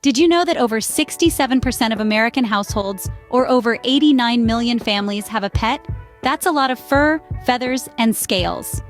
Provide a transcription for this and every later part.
Did you know that over 67% of American households, or over 89 million families, have a pet? That's a lot of fur, feathers, and scales.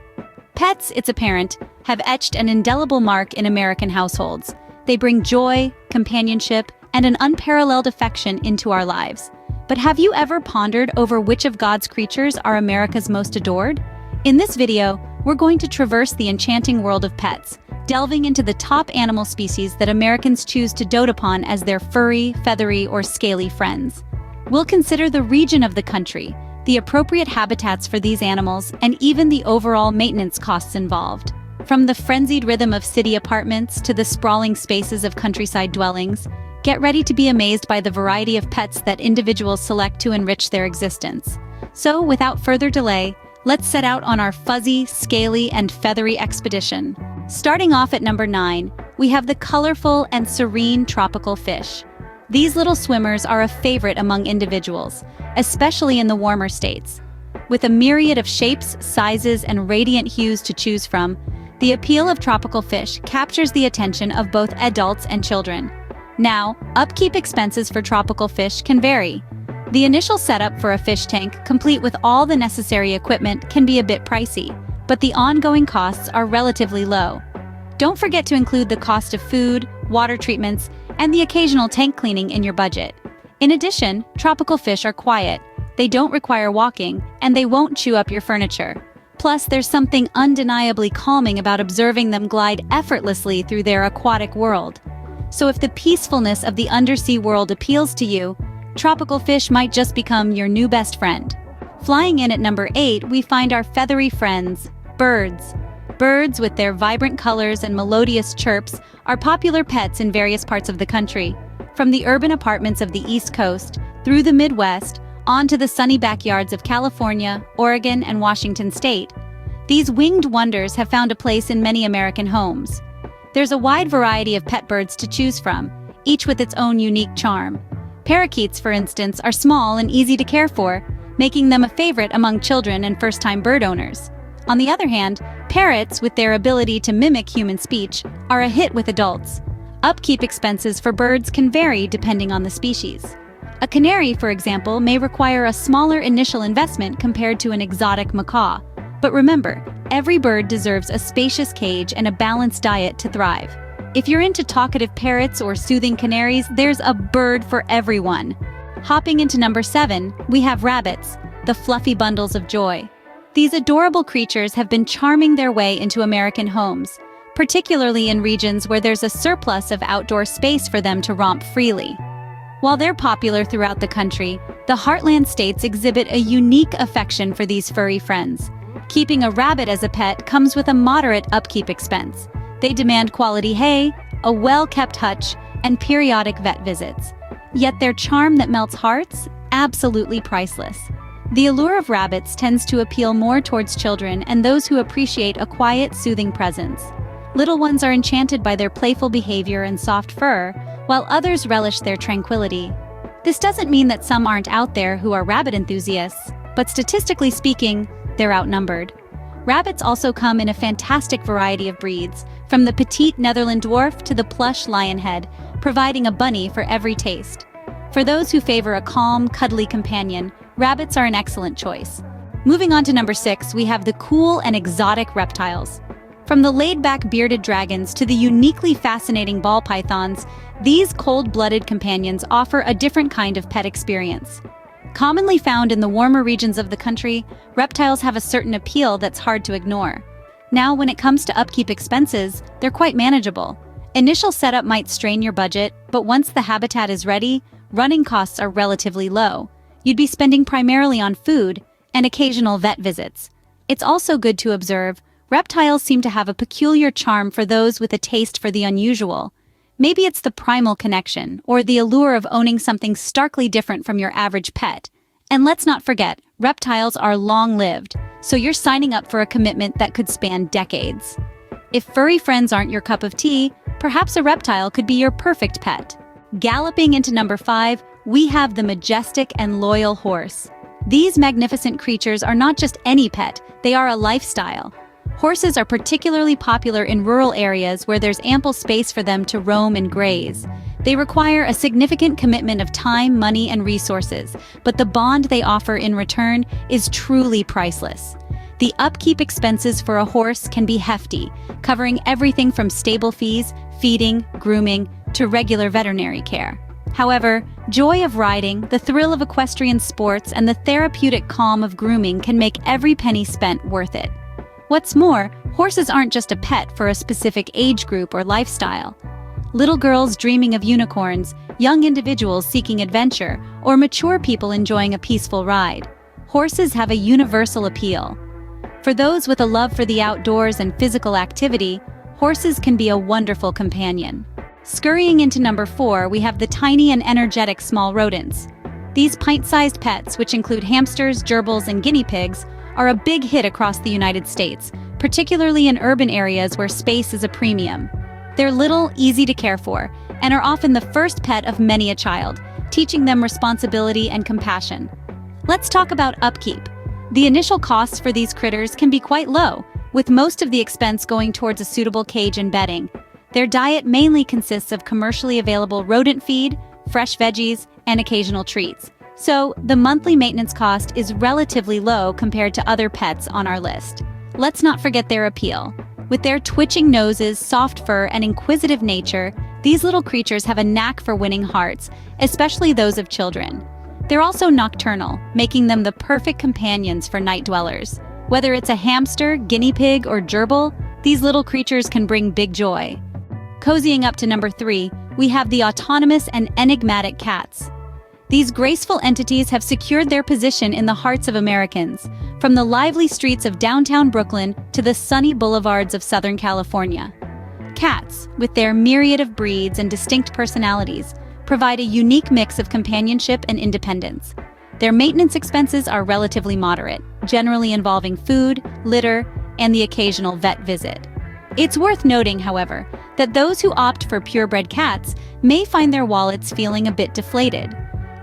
Pets, it's apparent, have etched an indelible mark in American households. They bring joy, companionship, and an unparalleled affection into our lives. But have you ever pondered over which of God's creatures are America's most adored? In this video, we're going to traverse the enchanting world of pets, delving into the top animal species that Americans choose to dote upon as their furry, feathery, or scaly friends. We'll consider the region of the country, the appropriate habitats for these animals, and even the overall maintenance costs involved. From the frenzied rhythm of city apartments to the sprawling spaces of countryside dwellings, get ready to be amazed by the variety of pets that individuals select to enrich their existence. So, without further delay, let's set out on our fuzzy, scaly, and feathery expedition. Starting off at number 9, we have the colorful and serene tropical fish. These little swimmers are a favorite among individuals, especially in the warmer states. With a myriad of shapes, sizes, and radiant hues to choose from, the appeal of tropical fish captures the attention of both adults and children. Now, upkeep expenses for tropical fish can vary. The initial setup for a fish tank, complete with all the necessary equipment, can be a bit pricey, but the ongoing costs are relatively low. Don't forget to include the cost of food, water treatments, and the occasional tank cleaning in your budget. In addition, tropical fish are quiet, they don't require walking, and they won't chew up your furniture. Plus, there's something undeniably calming about observing them glide effortlessly through their aquatic world. So if the peacefulness of the undersea world appeals to you, tropical fish might just become your new best friend. Flying in at number 8, we find our feathery friends, birds. Birds, with their vibrant colors and melodious chirps, are popular pets in various parts of the country. From the urban apartments of the East Coast, through the Midwest, on to the sunny backyards of California, Oregon, and Washington State, these winged wonders have found a place in many American homes. There's a wide variety of pet birds to choose from, each with its own unique charm. Parakeets, for instance, are small and easy to care for, making them a favorite among children and first-time bird owners. On the other hand, parrots, with their ability to mimic human speech, are a hit with adults. Upkeep expenses for birds can vary depending on the species. A canary, for example, may require a smaller initial investment compared to an exotic macaw. But remember, every bird deserves a spacious cage and a balanced diet to thrive. If you're into talkative parrots or soothing canaries, there's a bird for everyone. Hopping into number 7, we have rabbits, the fluffy bundles of joy. These adorable creatures have been charming their way into American homes, particularly in regions where there's a surplus of outdoor space for them to romp freely. While they're popular throughout the country, the heartland states exhibit a unique affection for these furry friends. Keeping a rabbit as a pet comes with a moderate upkeep expense. They demand quality hay, a well-kept hutch, and periodic vet visits. Yet their charm that melts hearts? Absolutely priceless. The allure of rabbits tends to appeal more towards children and those who appreciate a quiet, soothing presence. Little ones are enchanted by their playful behavior and soft fur, while others relish their tranquility. This doesn't mean that some aren't out there who are rabbit enthusiasts, but statistically speaking, they're outnumbered. Rabbits also come in a fantastic variety of breeds, from the petite Netherland dwarf to the plush lionhead, providing a bunny for every taste. For those who favor a calm, cuddly companion, rabbits are an excellent choice. Moving on to number 6, we have the cool and exotic reptiles. From the laid-back bearded dragons to the uniquely fascinating ball pythons, these cold-blooded companions offer a different kind of pet experience. Commonly found in the warmer regions of the country, reptiles have a certain appeal that's hard to ignore. Now, when it comes to upkeep expenses, they're quite manageable. Initial setup might strain your budget, but once the habitat is ready, running costs are relatively low. You'd be spending primarily on food and occasional vet visits. It's also good to observe, reptiles seem to have a peculiar charm for those with a taste for the unusual. Maybe it's the primal connection, or the allure of owning something starkly different from your average pet. And let's not forget, reptiles are long-lived, so you're signing up for a commitment that could span decades. If furry friends aren't your cup of tea, perhaps a reptile could be your perfect pet. Galloping into number 5, we have the majestic and loyal horse. These magnificent creatures are not just any pet, they are a lifestyle. Horses are particularly popular in rural areas where there's ample space for them to roam and graze. They require a significant commitment of time, money, and resources, but the bond they offer in return is truly priceless. The upkeep expenses for a horse can be hefty, covering everything from stable fees, feeding, grooming, to regular veterinary care. However, joy of riding, the thrill of equestrian sports, and the therapeutic calm of grooming can make every penny spent worth it. What's more, horses aren't just a pet for a specific age group or lifestyle. Little girls dreaming of unicorns, young individuals seeking adventure, or mature people enjoying a peaceful ride. Horses have a universal appeal. For those with a love for the outdoors and physical activity, horses can be a wonderful companion. Scurrying into number 4, we have the tiny and energetic small rodents. These pint-sized pets, which include hamsters, gerbils, and guinea pigs, are a big hit across the United States, particularly in urban areas where space is a premium. They're little, easy to care for, and are often the first pet of many a child, teaching them responsibility and compassion. Let's talk about upkeep. The initial costs for these critters can be quite low, with most of the expense going towards a suitable cage and bedding. Their diet mainly consists of commercially available rodent feed, fresh veggies, and occasional treats. So, the monthly maintenance cost is relatively low compared to other pets on our list. Let's not forget their appeal. With their twitching noses, soft fur, and inquisitive nature, these little creatures have a knack for winning hearts, especially those of children. They're also nocturnal, making them the perfect companions for night dwellers. Whether it's a hamster, guinea pig, or gerbil, these little creatures can bring big joy. Cozying up to number 3, we have the autonomous and enigmatic cats. These graceful entities have secured their position in the hearts of Americans, from the lively streets of downtown Brooklyn to the sunny boulevards of Southern California. Cats, with their myriad of breeds and distinct personalities, provide a unique mix of companionship and independence. Their maintenance expenses are relatively moderate, generally involving food, litter, and the occasional vet visit. It's worth noting, however, that those who opt for purebred cats may find their wallets feeling a bit deflated.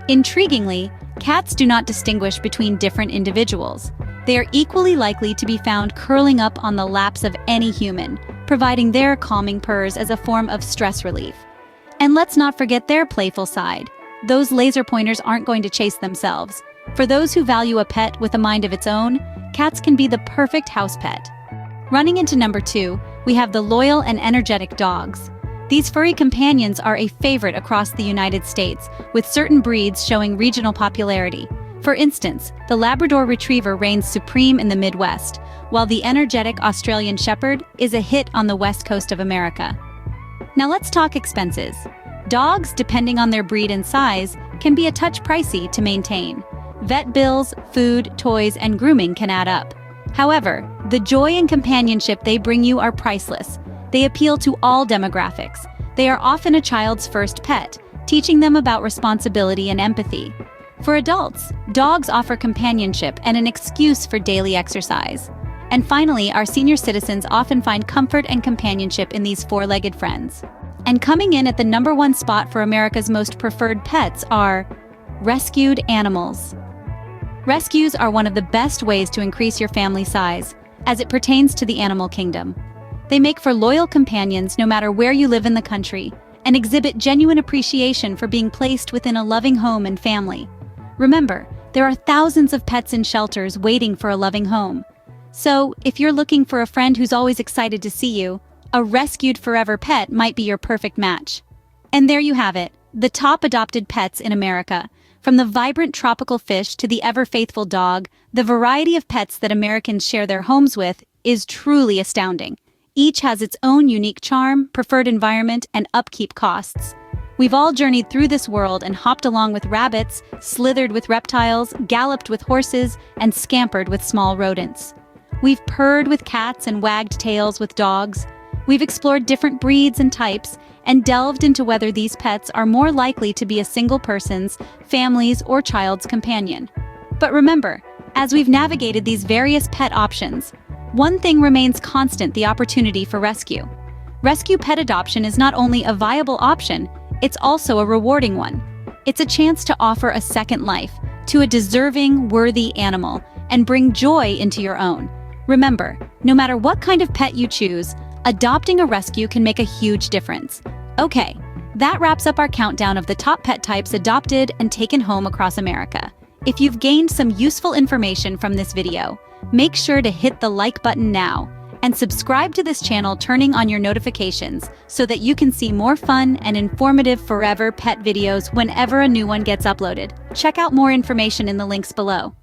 Intriguingly, cats do not distinguish between different individuals. They are equally likely to be found curling up on the laps of any human, providing their calming purrs as a form of stress relief. And let's not forget their playful side. Those laser pointers aren't going to chase themselves. For those who value a pet with a mind of its own, cats can be the perfect house pet. Running into number 2, we have the loyal and energetic dogs. These furry companions are a favorite across the United States, with certain breeds showing regional popularity. For instance, the Labrador Retriever reigns supreme in the Midwest, while the energetic Australian Shepherd is a hit on the west coast of America. Now let's talk expenses. Dogs, depending on their breed and size, can be a touch pricey to maintain. Vet bills, food, toys, and grooming can add up. However, the joy and companionship they bring you are priceless. They appeal to all demographics. They are often a child's first pet, teaching them about responsibility and empathy. For adults, dogs offer companionship and an excuse for daily exercise. And finally, our senior citizens often find comfort and companionship in these four-legged friends. And coming in at the number 1 spot for America's most preferred pets are rescued animals. Rescues are one of the best ways to increase your family size, as it pertains to the animal kingdom. They make for loyal companions no matter where you live in the country, and exhibit genuine appreciation for being placed within a loving home and family. Remember, there are thousands of pets in shelters waiting for a loving home. So, if you're looking for a friend who's always excited to see you, a rescued forever pet might be your perfect match. And there you have it, the top adopted pets in America. From the vibrant tropical fish to the ever-faithful dog, the variety of pets that Americans share their homes with is truly astounding. Each has its own unique charm, preferred environment, and upkeep costs. We've all journeyed through this world and hopped along with rabbits, slithered with reptiles, galloped with horses, and scampered with small rodents. We've purred with cats and wagged tails with dogs. We've explored different breeds and types, and delved into whether these pets are more likely to be a single person's, family's, or child's companion. But remember, as we've navigated these various pet options, one thing remains constant: the opportunity for rescue. Rescue pet adoption is not only a viable option, it's also a rewarding one. It's a chance to offer a second life to a deserving, worthy animal and bring joy into your own. Remember, no matter what kind of pet you choose, adopting a rescue can make a huge difference. Okay, That wraps up our countdown of the top pet types adopted and taken home across America. If you've gained some useful information from this video, make sure to hit the like button now and subscribe to this channel, turning on your notifications so that you can see more fun and informative Forever Pet videos whenever a new one gets uploaded. Check out more information in the links below.